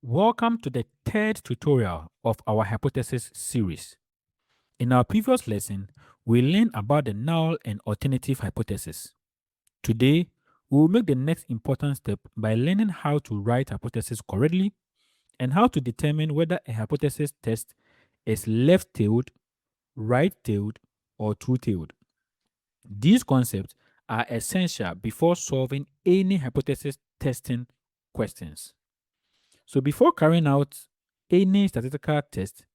Welcome to the third tutorial of our hypothesis series. In our previous lesson, we learned about the null and alternative hypothesis. Today, we will make the next important step by learning how to write hypotheses correctly and how to determine whether a hypothesis test is left-tailed, right-tailed, or two-tailed. These concepts are essential before solving any hypothesis testing questions. So before carrying out any statistical test,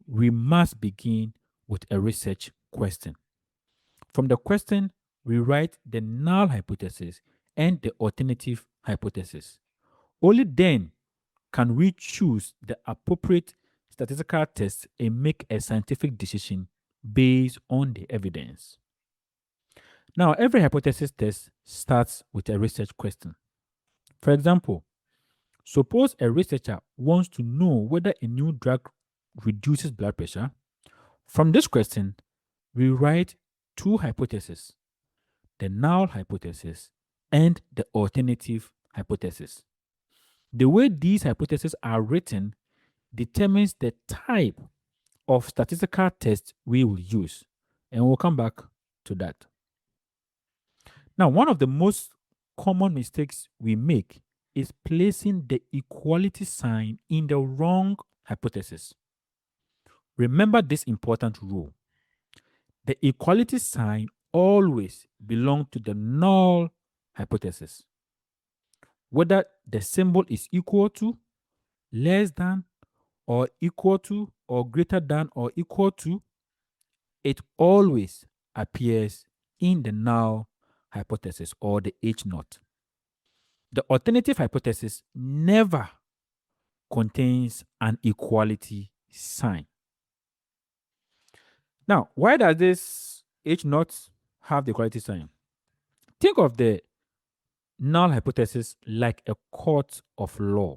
we must begin with a research question. From the question, we write the null hypothesis and the alternative hypothesis. Only then can we choose the appropriate statistical test and make a scientific decision based on the evidence. Now, every hypothesis test starts with a research question. For example, suppose a researcher wants to know whether a new drug reduces blood pressure. From this question, we write two hypotheses, the null hypothesis and the alternative hypothesis. The way these hypotheses are written determines the type of statistical test we will use, and we'll come back to that. Now, one of the most common mistakes we make is placing the equality sign in the wrong hypothesis. Remember this important rule. The equality sign always belongs to the null hypothesis. Whether the symbol is equal to, less than, or equal to, or greater than, or equal to, it always appears in the null hypothesis or the H naught. The alternative hypothesis never contains an equality sign. Now, why does this H naught have the equality sign? Think of the null hypothesis like a court of law.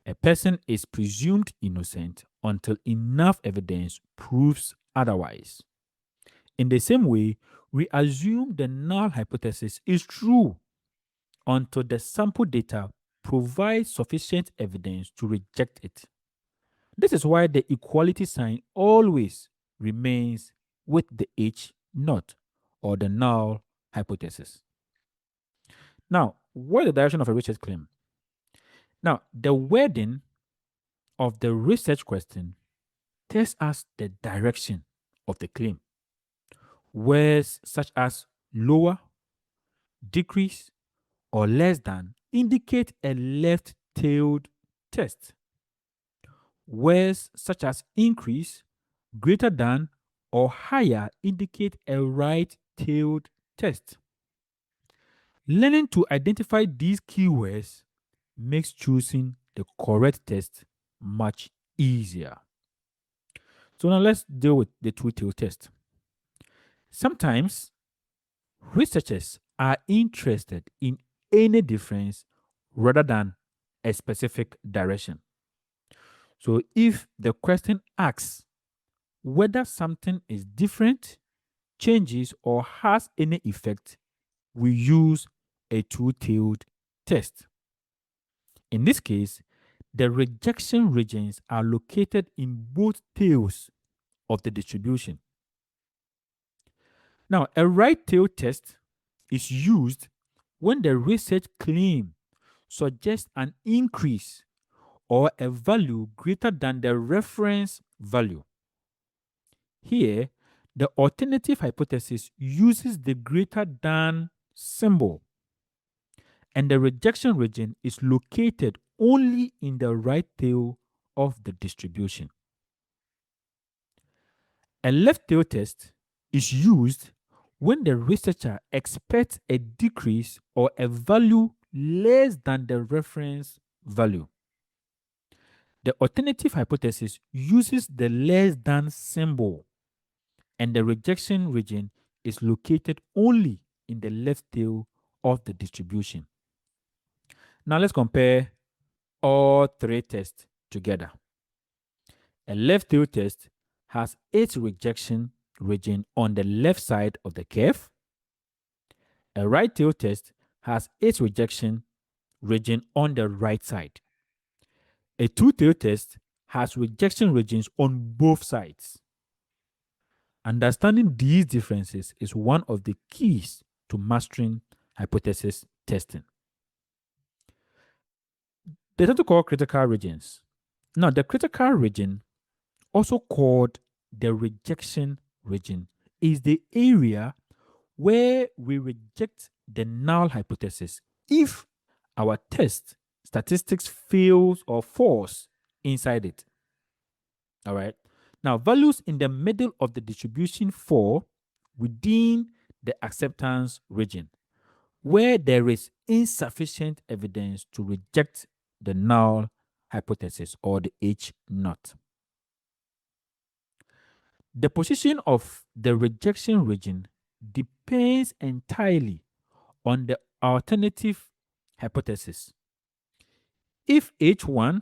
A person is presumed innocent until enough evidence proves otherwise. In the same way, we assume the null hypothesis is true until the sample data provides sufficient evidence to reject it. This is why the equality sign always remains with the H naught or the null hypothesis. Now, what is the direction of a research claim? Now, the wording of the research question tells us the direction of the claim. Words such as lower, decrease, or less than indicate a left-tailed test. Words such as increase, greater than, or higher indicate a right-tailed test. Learning to identify these keywords makes choosing the correct test much easier. So now let's deal with the two-tailed test. Sometimes researchers are interested in any difference rather than a specific direction. So if the question asks whether something is different, changes, or has any effect, we use a two-tailed test. In this case, the rejection regions are located in both tails of the distribution. Now, a right-tailed test is used when the research claim suggests an increase or a value greater than the reference value. Here, the alternative hypothesis uses the greater than symbol, and the rejection region is located only in the right tail of the distribution. A left tail test is used when the researcher expects a decrease or a value less than the reference value. The alternative hypothesis uses the less than symbol, and the rejection region is located only in the left tail of the distribution. Now let's compare all three tests together. A left tail test has its rejection region on the left side of the curve. A right tail test has its rejection region on the right side. A two-tailed test has rejection regions on both sides. Understanding these differences is one of the keys to mastering hypothesis testing. They tend to call critical regions. Now, the critical region, also called the rejection region, is the area where we reject the null hypothesis if our test statistics fails or falls inside it. All right. Now, values in the middle of the distribution fall within the acceptance region, where there is insufficient evidence to reject the null hypothesis or the H naught. The position of the rejection region depends entirely on the alternative hypothesis. If H1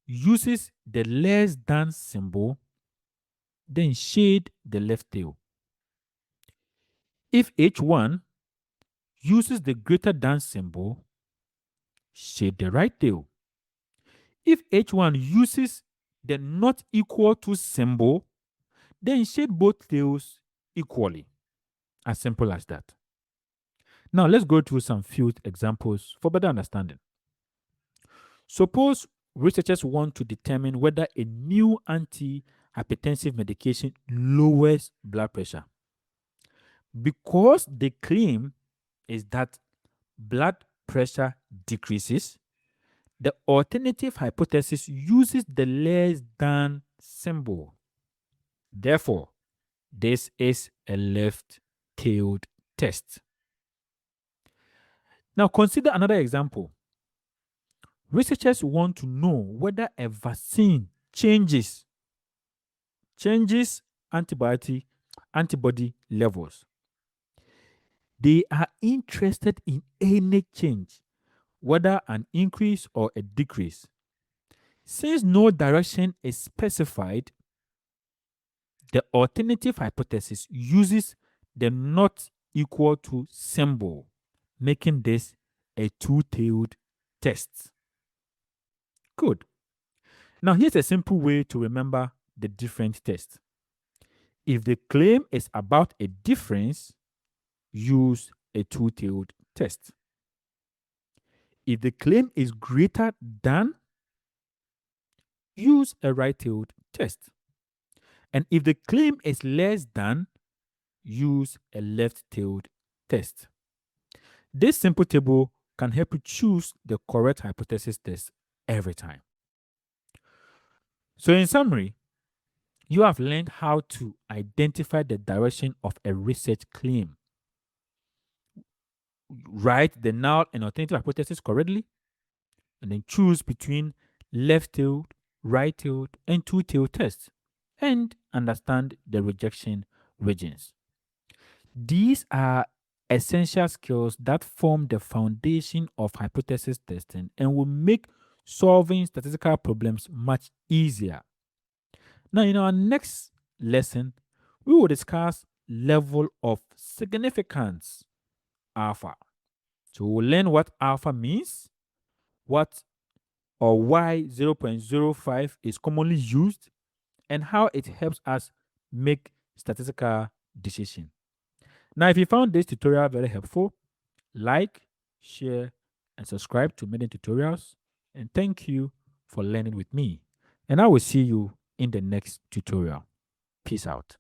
uses the less than symbol, then shade the left tail. If H1 uses the greater than symbol, shade the right tail. If H1 uses the not equal to symbol, then shade both tails equally. As simple as that. Now let's go through some few examples for better understanding. Suppose researchers want to determine whether a new antihypertensive medication lowers blood pressure. Because the claim is that blood pressure decreases, the alternative hypothesis uses the less than symbol. Therefore, this is a left-tailed test. Now consider another example. Researchers want to know whether a vaccine changes antibody levels. They are interested in any change, whether an increase or a decrease. Since no direction is specified, the alternative hypothesis uses the not equal to symbol, making this a two-tailed test. Good. Now, here's a simple way to remember the different tests. If the claim is about a difference, use a two-tailed test. If the claim is greater than, use a right-tailed test. And if the claim is less than, use a left-tailed test. This simple table can help you choose the correct hypothesis test every time. So in summary, you have learned how to identify the direction of a research claim, write the null and alternative hypothesis correctly, and then choose between left-tailed, right-tailed, and two-tailed tests, and understand the rejection regions. These are essential skills that form the foundation of hypothesis testing and will make solving statistical problems much easier. Now, in our next lesson, we will discuss level of significance, alpha. So we'll learn what alpha means, what or why 0.05 is commonly used, and how it helps us make statistical decisions. Now, if you found this tutorial very helpful, like, share, and subscribe to Medent Tutorials. And thank you for learning with me. And I will see you in the next tutorial. Peace out.